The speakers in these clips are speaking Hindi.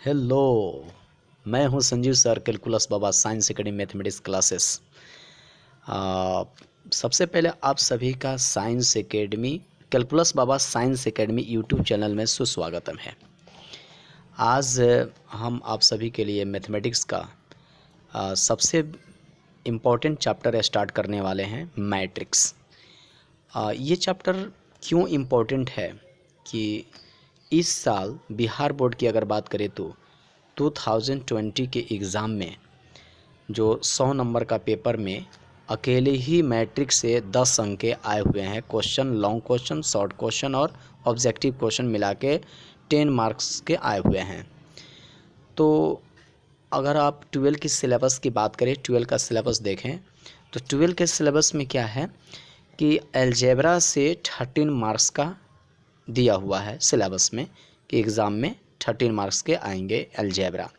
हेलो। मैं हूं संजीव सर, कैलकुलस बाबा साइंस एकेडमी मैथमेटिक्स क्लासेस। सबसे पहले आप सभी का साइंस एकेडमी कैलकुलस बाबा साइंस एकेडमी यूट्यूब चैनल में सुस्वागतम है। आज हम आप सभी के लिए मैथमेटिक्स का सबसे इम्पोर्टेंट चैप्टर स्टार्ट करने वाले हैं, मैट्रिक्स। ये चैप्टर क्यों इम्पोर्टेंट है कि इस साल बिहार बोर्ड की अगर बात करें तो 2020 के एग्ज़ाम में जो 100 नंबर का पेपर में अकेले ही मैट्रिक्स से 10 अंक के आए हुए हैं। Question, long question, short question और ऑब्जेक्टिव क्वेश्चन मिला के 10 मार्क्स के आए हुए हैं। तो अगर आप 12 की सिलेबस की बात करें, 12 का सिलेबस देखें तो 12 के सिलेबस में क्या है कि अलजेब्रा से 13 मार्क्स का दिया हुआ है सिलेबस में कि एग्ज़ाम में 13 मार्क्स के आएंगे अलजेब्रा।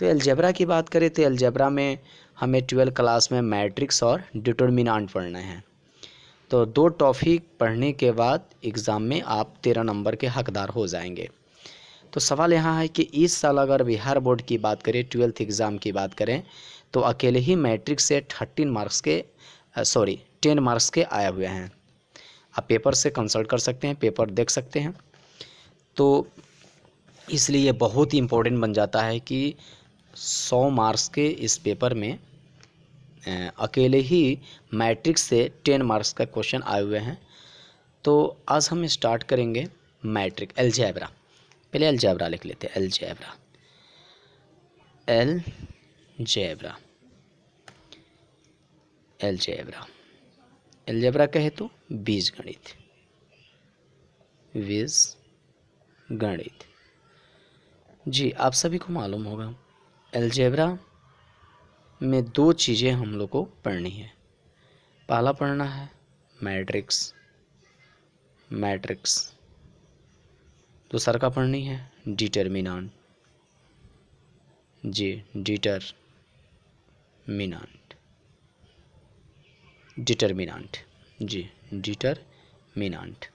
तो अलजेब्रा की बात करें तो अलजेब्रा में हमें 12 क्लास में मैट्रिक्स और डिटर्मिनेंट पढ़ना है। तो 2 टॉपिक पढ़ने के बाद एग्ज़ाम में आप 13 नंबर के हकदार हो जाएंगे। तो सवाल यहाँ है कि इस साल अगर बिहार बोर्ड की बात करें, 12th एग्ज़ाम की बात करें तो अकेले ही मैट्रिक्स से 10 मार्क्स के आए हुए हैं। आप पेपर से कंसल्ट कर सकते हैं, पेपर देख सकते हैं। तो इसलिए बहुत ही इम्पोर्टेंट बन जाता है कि 100 मार्क्स के इस पेपर में अकेले ही मैट्रिक्स से 10 मार्क्स का क्वेश्चन आए हुए हैं। तो आज हम स्टार्ट करेंगे मैट्रिक अलजेब्रा। पहले अलजेब्रा लिख लेते हैं। अलजेब्रा अलजेब्रा अलजेब्रा कहे तो बीजगणित। जी, आप सभी को मालूम होगा अलजेब्रा में 2 चीज़ें हम लोग को पढ़नी है। पहला पढ़ना है मैट्रिक्स, दूसरा का पढ़नी है डिटर्मिनेंट। जी, डिटर्मिनेंट।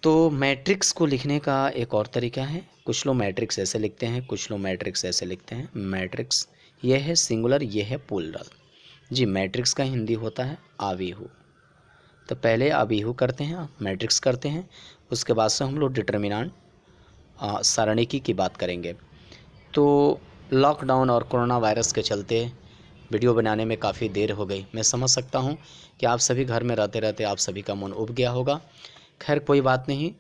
तो मैट्रिक्स को लिखने का एक और तरीका है। कुछ लोग मैट्रिक्स ऐसे लिखते हैं, कुछ लोग मैट्रिक्स ऐसे लिखते हैं। मैट्रिक्स ये है सिंगुलर, ये है प्लूरल। जी, मैट्रिक्स का हिंदी होता है आव्यूह। तो पहले आव्यूह करते हैं, मैट्रिक्स करते हैं, उसके बाद से हम लोग डिटर्मिनेंट सारणिकी की बात करेंगे। तो लॉकडाउन और कोरोना वायरस के चलते वीडियो बनाने में काफ़ी देर हो गई। मैं समझ सकता हूँ कि आप सभी घर में रहते रहते आप सभी का मन उब गया होगा। खैर कोई बात नहीं,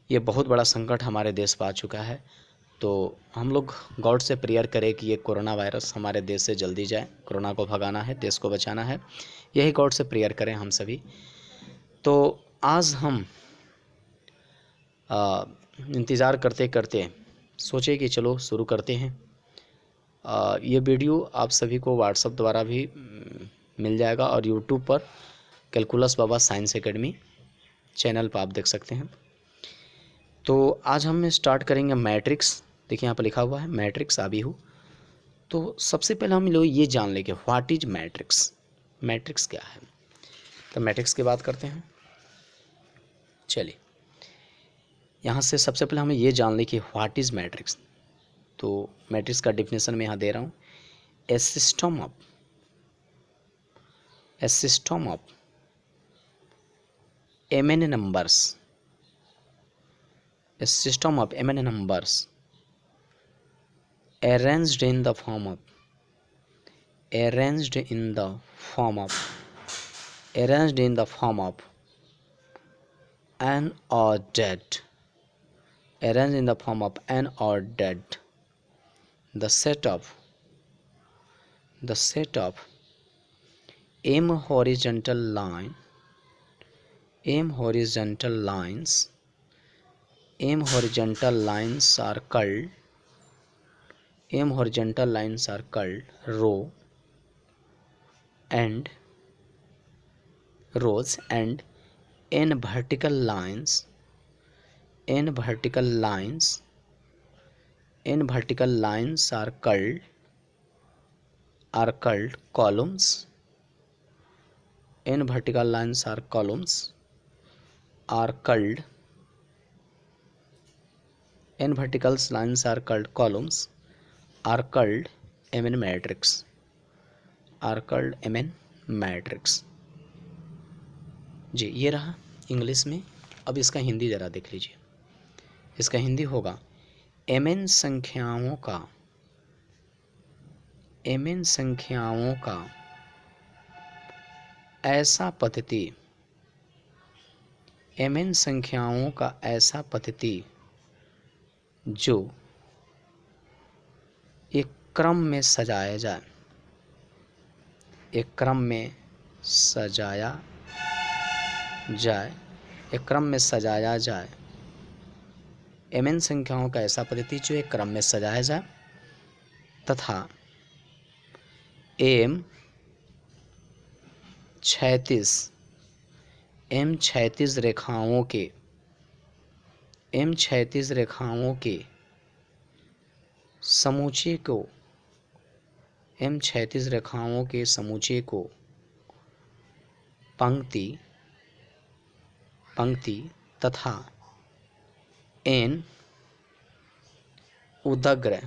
ये बहुत बड़ा संकट हमारे देश पर आ चुका है। तो हम लोग गॉड से प्रेयर करें कि ये कोरोना वायरस हमारे देश से जल्दी जाए। कोरोना को भगाना है, देश को बचाना है, यही गॉड से प्रेयर करें हम सभी। तो आज हम इंतज़ार करते करते सोचे कि चलो शुरू करते हैं। ये वीडियो आप सभी को व्हाट्सएप द्वारा भी मिल जाएगा और यूट्यूब पर कैलकुलस बाबा साइंस एकेडमी चैनल पर आप देख सकते हैं। तो आज हम स्टार्ट करेंगे मैट्रिक्स। देखिए यहाँ पर लिखा हुआ है मैट्रिक्स आव्यूह। तो सबसे पहले हम लोग ये जान लेंगे व्हाट इज मैट्रिक्स। मैट्रिक्स क्या है, तो मैट्रिक्स की बात करते हैं। चलिए यहाँ से सबसे पहले हमें ये जान लें कि व्हाट इज़ मैट्रिक्स। तो मैट्रिक्स का डिफिनेशन मैं यहाँ दे रहा हूँ। A system of mn numbers, a system of mn numbers arranged in the form of n ordered the set of m horizontal lines are called rows, and n vertical lines are called columns. N vertical lines are columns are called n vertical lines are called columns, are called mn matrix, are called mn matrix। जी ये रहा इंग्लिश में। अब इसका हिंदी ज़रा देख लीजिए। इसका हिंदी होगा mn संख्याओं का ऐसा पद्धति, mn संख्याओं का ऐसा पद्धति जो एक क्रम में सजाया जाए, एक क्रम में सजाया जाए, एक क्रम में सजाया जाए। mn संख्याओं का ऐसा पद्धति जो एक क्रम में सजाया जाए तथा m 36 रेखाओं के समूचे को, m 36 रेखाओं के समूचे को पंक्ति तथा n उदग्र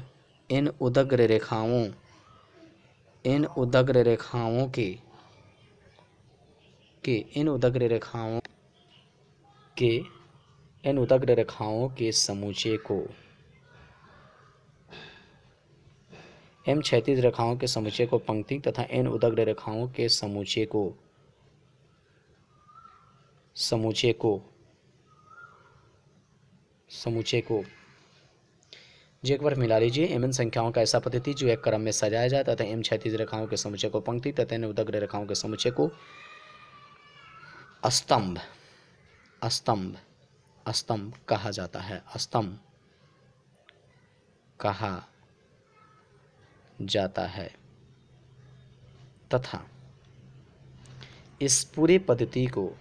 रेखाओं के समूचे को, m 36 रेखाओं के समुच्चय को पंक्ति तथा n उदग्र रेखाओं के समुच्चय को जी एक बार मिला लीजिए। mn संख्याओं का ऐसा पद्धति जो एक क्रम में सजाया जाए तथा m 36 रेखाओं के समुच्चय को पंक्ति तथा n उदग्र रेखाओं के समुच्चय को स्तंभ कहा जाता है, स्तंभ कहा जाता है तथा इस पूरे पद्धति को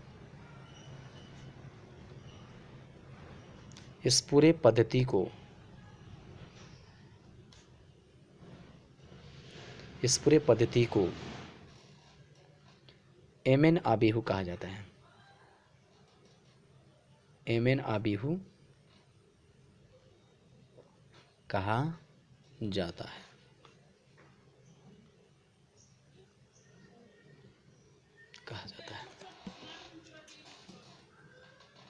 mn आबिहू कहा जाता है, mn आबिहू कहा जाता है।